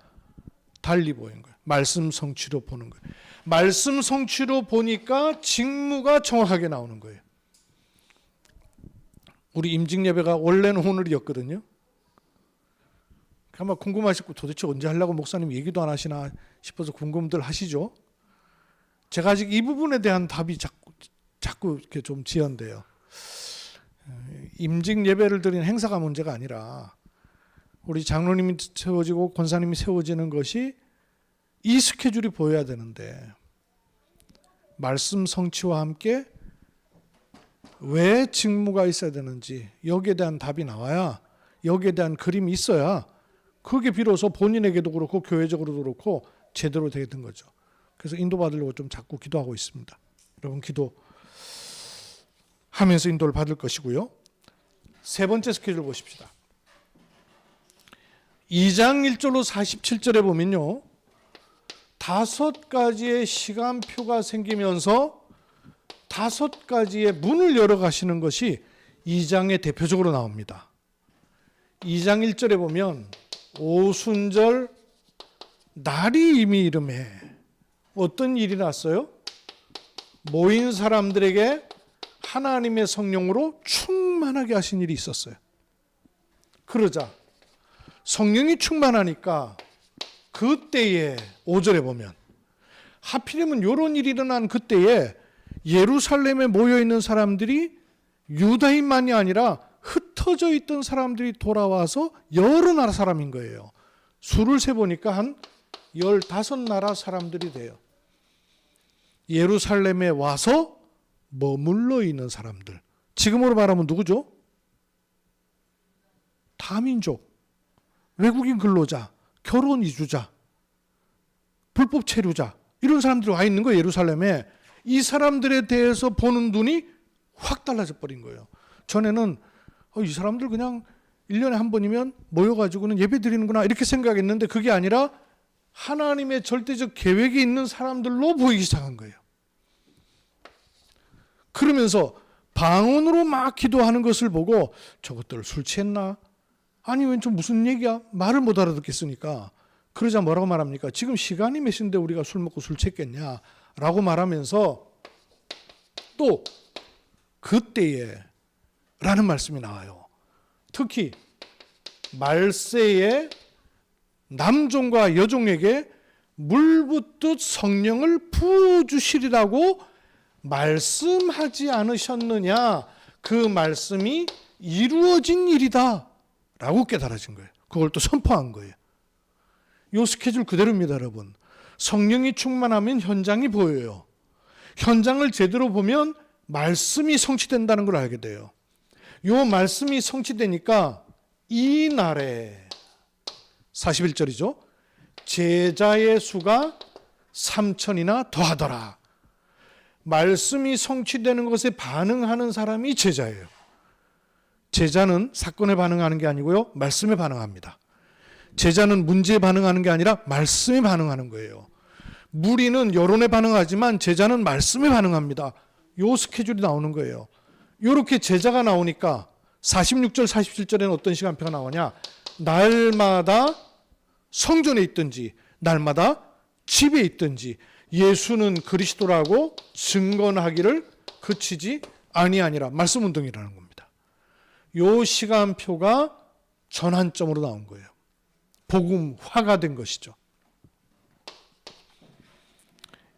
A: 달리 보이는 거예요. 말씀 성취로 보는 거예요. 말씀 성취로 보니까 직무가 정확하게 나오는 거예요. 우리 임직 예배가 원래는 오늘이었거든요. 아마 궁금하시고 도대체 언제 하려고 목사님 얘기도 안 하시나 싶어서 궁금들 하시죠. 제가 아직 이 부분에 대한 답이 자꾸 이렇게 좀 지연돼요. 임직 예배를 드리는 행사가 문제가 아니라 우리 장로님이 세워지고 권사님이 세워지는 것이 이 스케줄이 보여야 되는데 말씀 성취와 함께 왜 직무가 있어야 되는지 여기에 대한 답이 나와야, 여기에 대한 그림이 있어야 그게 비로소 본인에게도 그렇고 교회적으로도 그렇고 제대로 되는 거죠. 그래서 인도받으려고 좀 자꾸 기도하고 있습니다. 여러분 기도하면서 인도를 받을 것이고요. 세 번째 스케줄 보십시다. 2장 1절로 47절에 보면요, 5가지의 시간표가 생기면서 5가지의 문을 열어가시는 것이 2장에 대표적으로 나옵니다. 2장 1절에 보면 오순절 날이 이미 이름해. 어떤 일이 났어요? 모인 사람들에게 하나님의 성령으로 충만하게 하신 일이 있었어요. 그러자 성령이 충만하니까 그때에 5절에 보면 하필이면 이런 일이 일어난 그때에 예루살렘에 모여있는 사람들이 유다인만이 아니라 흩어져 있던 사람들이 돌아와서 여러 나라 사람인 거예요. 수를 세보니까 한 15나라 사람들이 돼요. 예루살렘에 와서 머물러 있는 사람들. 지금으로 말하면 누구죠? 다민족, 외국인 근로자, 결혼 이주자, 불법 체류자, 이런 사람들이 와 있는 거예요. 예루살렘에. 이 사람들에 대해서 보는 눈이 확 달라져 버린 거예요. 전에는 이 사람들 그냥 1년에 한 번이면 모여가지고는 예배 드리는구나 이렇게 생각했는데 그게 아니라 하나님의 절대적 계획이 있는 사람들로 보이기 시작한 거예요. 그러면서 방언으로 막 기도하는 것을 보고 저것들 술 취했나? 아니 왠 좀 무슨 얘기야? 말을 못 알아듣겠으니까. 그러자 뭐라고 말합니까? 지금 시간이 몇 시인데 우리가 술 먹고 술 취했겠냐? 라고 말하면서 또 그때에 라는 말씀이 나와요. 특히 말세에 남종과 여종에게 물붓듯 성령을 부어주시리라고 말씀하지 않으셨느냐? 그 말씀이 이루어진 일이다 라고 깨달아진 거예요. 그걸 또 선포한 거예요. 이 스케줄 그대로입니다, 여러분. 성령이 충만하면 현장이 보여요. 현장을 제대로 보면 말씀이 성취된다는 걸 알게 돼요. 이 말씀이 성취되니까 이 날에 41절이죠. 제자의 수가 3,000이나 더하더라. 말씀이 성취되는 것에 반응하는 사람이 제자예요. 제자는 사건에 반응하는 게 아니고요, 말씀에 반응합니다. 제자는 문제에 반응하는 게 아니라 말씀에 반응하는 거예요. 무리는 여론에 반응하지만 제자는 말씀에 반응합니다. 요 스케줄이 나오는 거예요. 이렇게 제자가 나오니까 46절, 47절에는 어떤 시간표가 나오냐? 날마다 성전에 있든지 날마다 집에 있든지 예수는 그리스도라고 증거하기를 그치지 아니하니라. 말씀 운동이라는 겁니다. 요 시간표가 전환점으로 나온 거예요. 복음화가 된 것이죠.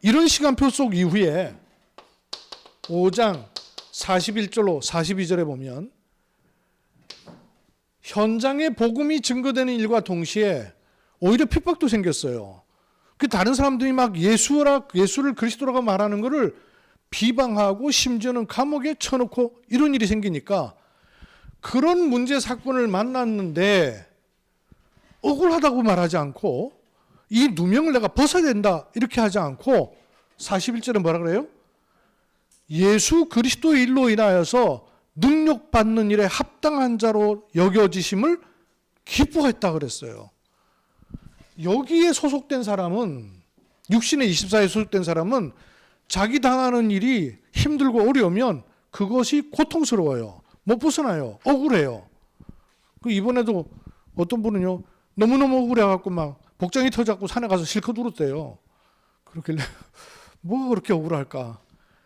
A: 이런 시간표 속 이후에 5장 41절로 42절에 보면 현장에 복음이 증거되는 일과 동시에 오히려 핍박도 생겼어요. 그 다른 사람들이 막 예수를 그리스도라고 말하는 것을 비방하고 심지어는 감옥에 쳐놓고 이런 일이 생기니까 그런 문제 사건을 만났는데 억울하다고 말하지 않고 이 누명을 내가 벗어야 된다 이렇게 하지 않고 41절에 뭐라 그래요? 예수 그리스도의 일로 인하여서 능력받는 일에 합당한 자로 여겨지심을 기뻐했다 그랬어요. 여기에 소속된 사람은, 육신의 24에 소속된 사람은 자기 당하는 일이 힘들고 어려우면 그것이 고통스러워요. 못 벗어나요. 억울해요. 이번에도 어떤 분은요, 너무너무 억울해갖고 막 복장이 터졌고 산에 가서 실컷 울었대요. 그렇길래 뭐가 그렇게 억울할까?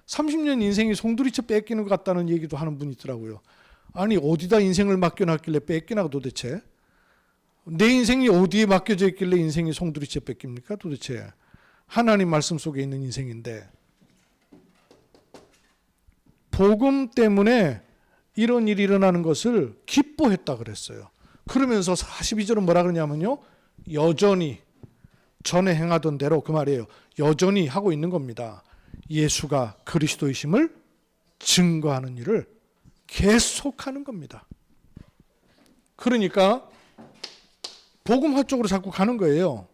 A: 30년 인생이 송두리째 뺏기는 것 같다는 얘기도 하는 분이 있더라고요. 아니 어디다 인생을 맡겨놨길래 뺏기나 도대체? 내 인생이 어디에 맡겨져 있길래 인생이 송두리째 뺏깁니까 도대체? 하나님 말씀 속에 있는 인생인데, 복음 때문에 이런 일이 일어나는 것을 기뻐했다 그랬어요. 그러면서 42절은 뭐라 그러냐면요, 여전히 전에 행하던 대로, 그 말이에요. 여전히 하고 있는 겁니다. 예수가 그리스도이심을 증거하는 일을 계속하는 겁니다. 그러니까 복음화 쪽으로 자꾸 가는 거예요.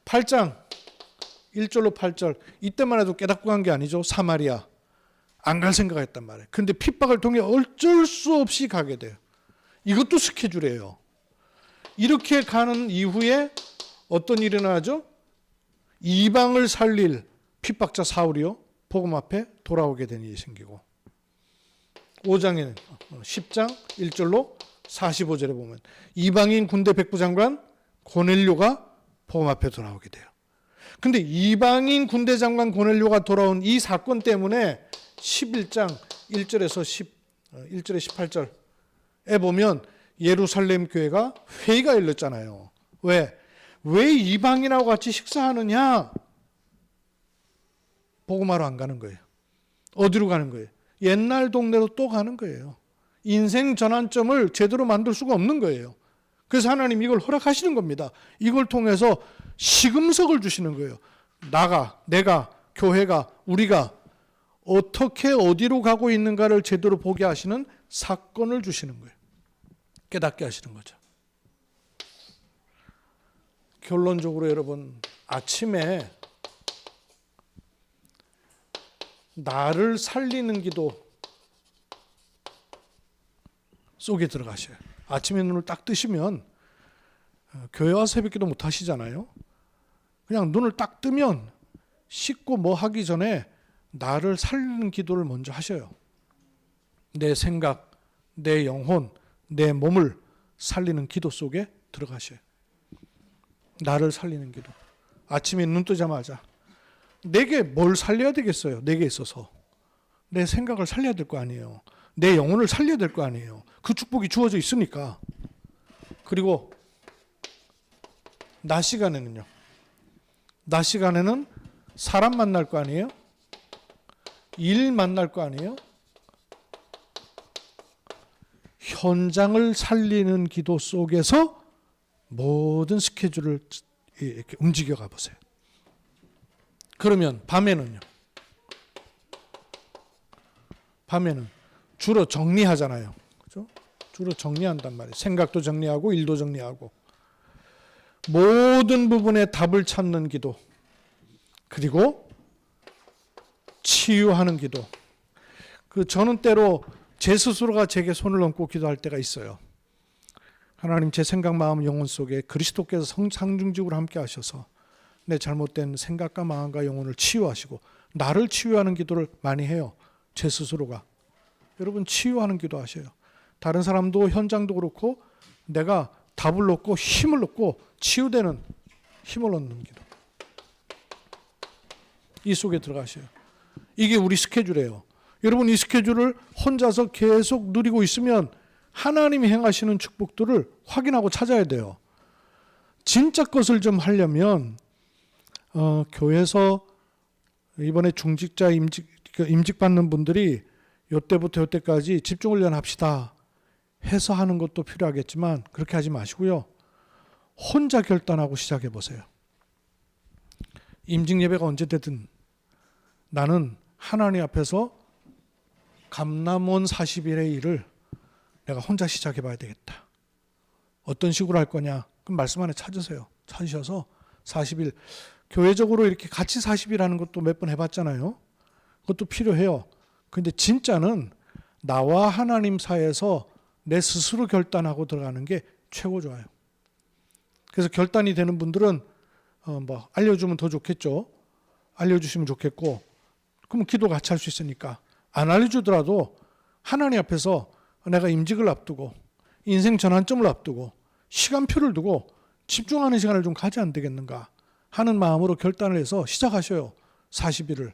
A: 8장 1절로 8절, 이때만 해도 깨닫고 간 게 아니죠. 사마리아 안 갈 생각했단 말이에요. 근데 핍박을 통해 어쩔 수 없이 가게 돼요. 이것도 스케줄이에요. 이렇게 가는 이후에 어떤 일이 일어나죠? 이방을 살릴 핍박자 사울이요, 복음 앞에 돌아오게 되는 일이 생기고, 5장에는 10장 1절로 45절에 보면 이방인 군대 백부장관 고넬료가 복음 앞에 돌아오게 돼요. 근데 이방인 군대 장관 고넬료가 돌아온 이 사건 때문에 11장 1절에서 1절에 18절에 보면 예루살렘 교회가 회의가 열렸잖아요. 왜 이방인하고 같이 식사하느냐? 복음하러 안 가는 거예요. 어디로 가는 거예요? 옛날 동네로 또 가는 거예요. 인생 전환점을 제대로 만들 수가 없는 거예요. 그래서 하나님 이걸 허락하시는 겁니다. 이걸 통해서 시금석을 주시는 거예요. 내가, 교회가, 우리가 어떻게 어디로 가고 있는가를 제대로 보게 하시는 사건을 주시는 거예요. 깨닫게 하시는 거죠. 결론적으로 여러분, 아침에 나를 살리는 기도 속에 들어가셔요. 아침에 눈을 딱 뜨시면, 교회 와서 새벽기도 못 하시잖아요. 그냥 눈을 딱 뜨면 씻고 뭐 하기 전에 나를 살리는 기도를 먼저 하셔요. 내 생각, 내 영혼, 내 몸을 살리는 기도 속에 들어가셔요. 나를 살리는 기도. 아침에 눈 뜨자마자 내게 뭘 살려야 되겠어요? 내게 있어서 내 생각을 살려야 될 거 아니에요. 내 영혼을 살려야 될 거 아니에요. 그 축복이 주어져 있으니까. 그리고 낮 시간에는요, 낮 시간에는 사람 만날 거 아니에요? 일 만날 거 아니에요? 현장을 살리는 기도 속에서 모든 스케줄을 이렇게 움직여 가 보세요. 그러면 밤에는요? 밤에는 주로 정리하잖아요. 그죠? 주로 정리한단 말이에요. 생각도 정리하고 일도 정리하고 모든 부분에 답을 찾는 기도, 그리고 치유하는 기도. 저는 때로 제 스스로가 제게 손을 얹고 기도할 때가 있어요. 하나님, 제 생각, 마음, 영혼 속에 그리스도께서 상중직으로 함께 하셔서 내 잘못된 생각과 마음과 영혼을 치유하시고 나를 치유하는 기도를 많이 해요. 제 스스로가. 여러분, 치유하는 기도 하셔요. 다른 사람도, 현장도 그렇고 내가 답을 얻고 힘을 얻고 치유되는 힘을 얻는 기도. 이 속에 들어가셔요. 이게 우리 스케줄이에요. 여러분, 이 스케줄을 혼자서 계속 누리고 있으면 하나님이 행하시는 축복들을 확인하고 찾아야 돼요. 진짜 것을 좀 하려면 교회에서 이번에 중직자 임직 받는 분들이 요때부터 요때까지 집중훈련 합시다 해서 하는 것도 필요하겠지만 그렇게 하지 마시고요. 혼자 결단하고 시작해 보세요. 임직 예배가 언제 되든 나는 하나님 앞에서 감남원 40일의 일을 내가 혼자 시작해 봐야 되겠다. 어떤 식으로 할 거냐? 그럼 말씀 안에 찾으세요. 찾으셔서 40일, 교회적으로 이렇게 같이 40일 하는 것도 몇 번 해봤잖아요. 그것도 필요해요. 근데 진짜는 나와 하나님 사이에서 내 스스로 결단하고 들어가는 게 최고 좋아요. 그래서 결단이 되는 분들은 알려주면 더 좋겠죠. 알려주시면 좋겠고, 그럼 기도 같이 할 수 있으니까. 안 알려주더라도 하나님 앞에서 내가 임직을 앞두고 인생 전환점을 앞두고 시간표를 두고 집중하는 시간을 좀 가지 안 되겠는가 하는 마음으로 결단을 해서 시작하셔요. 40일을.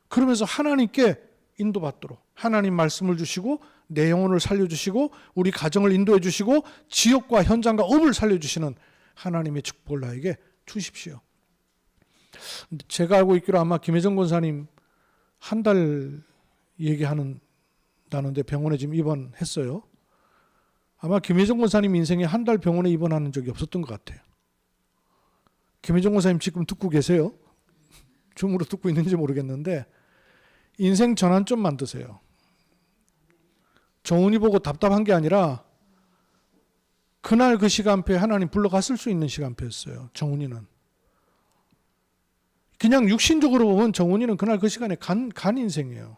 A: 그러면서 하나님께 인도받도록 하나님 말씀을 주시고 내 영혼을 살려주시고 우리 가정을 인도해 주시고 지역과 현장과 업을 살려주시는 하나님의 축복을 나에게 주십시오. 제가 알고 있기로 아마 김혜정 권사님 한 달 얘기하는다는데 병원에 지금 입원했어요. 아마 김혜정 권사님 인생에 한 달 병원에 입원하는 적이 없었던 것 같아요. 김혜정 권사님 지금 듣고 계세요? 줌으로 듣고 있는지 모르겠는데 인생 전환점 만드세요. 정훈이 보고 답답한 게 아니라 그날 그 시간표에 하나님 불러갔을 수 있는 시간표였어요. 정훈이는. 그냥 육신적으로 보면 정훈이는 그날 그 시간에 간 인생이에요.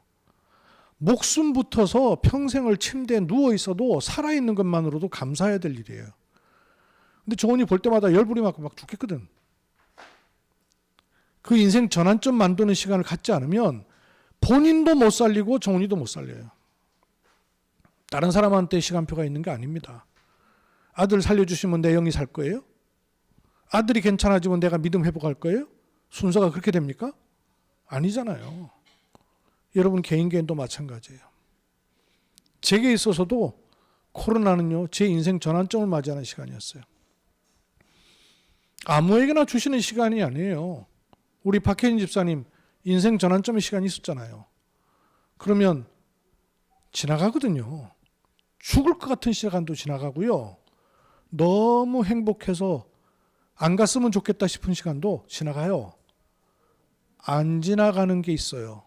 A: 목숨 붙어서 평생을 침대에 누워 있어도 살아있는 것만으로도 감사해야 될 일이에요. 근데 정훈이 볼 때마다 열불이 막 죽겠거든. 그 인생 전환점 만드는 시간을 갖지 않으면 본인도 못 살리고 정훈이도 못 살려요. 다른 사람한테 시간표가 있는 게 아닙니다. 아들 살려주시면 내 영이 살 거예요? 아들이 괜찮아지면 내가 믿음 회복할 거예요? 순서가 그렇게 됩니까? 아니잖아요. 여러분 개인도 마찬가지예요. 제게 있어서도 코로나는요, 제 인생 전환점을 맞이하는 시간이었어요. 아무에게나 주시는 시간이 아니에요. 우리 박혜진 집사님 인생 전환점의 시간이 있었잖아요. 그러면 지나가거든요. 죽을 것 같은 시간도 지나가고요. 너무 행복해서 안 갔으면 좋겠다 싶은 시간도 지나가요. 안 지나가는 게 있어요.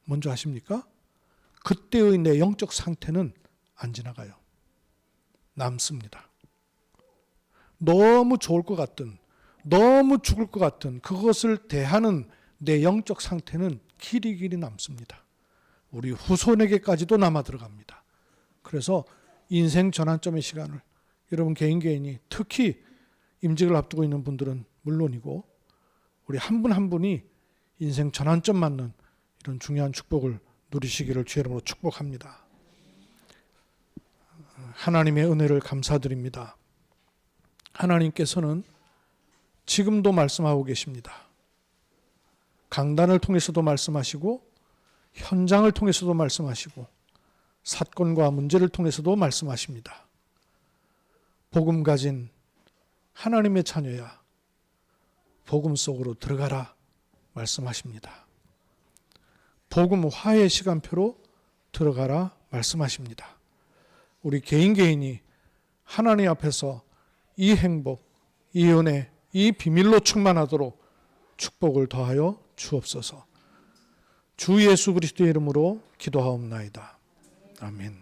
A: 뭔지 아십니까? 그때의 내 영적 상태는 안 지나가요. 남습니다. 너무 좋을 것 같든 너무 죽을 것 같은 그것을 대하는 내 영적 상태는 길이 남습니다. 우리 후손에게까지도 남아 들어갑니다. 그래서 인생 전환점의 시간을 여러분 개인이 특히 임직을 앞두고 있는 분들은 물론이고 우리 한 분 한 분이 인생 전환점 맞는 이런 중요한 축복을 누리시기를 주의 이름으로 축복합니다. 하나님의 은혜를 감사드립니다. 하나님께서는 지금도 말씀하고 계십니다. 강단을 통해서도 말씀하시고 현장을 통해서도 말씀하시고 사건과 문제를 통해서도 말씀하십니다. 복음 가진 하나님의 자녀야 복음 속으로 들어가라 말씀하십니다. 복음 화해 시간표로 들어가라 말씀하십니다. 우리 개인이 하나님 앞에서 이 행복, 이 은혜, 이 비밀로 충만하도록 축복을 더하여 주옵소서. 주 예수 그리스도의 이름으로 기도하옵나이다. 아멘.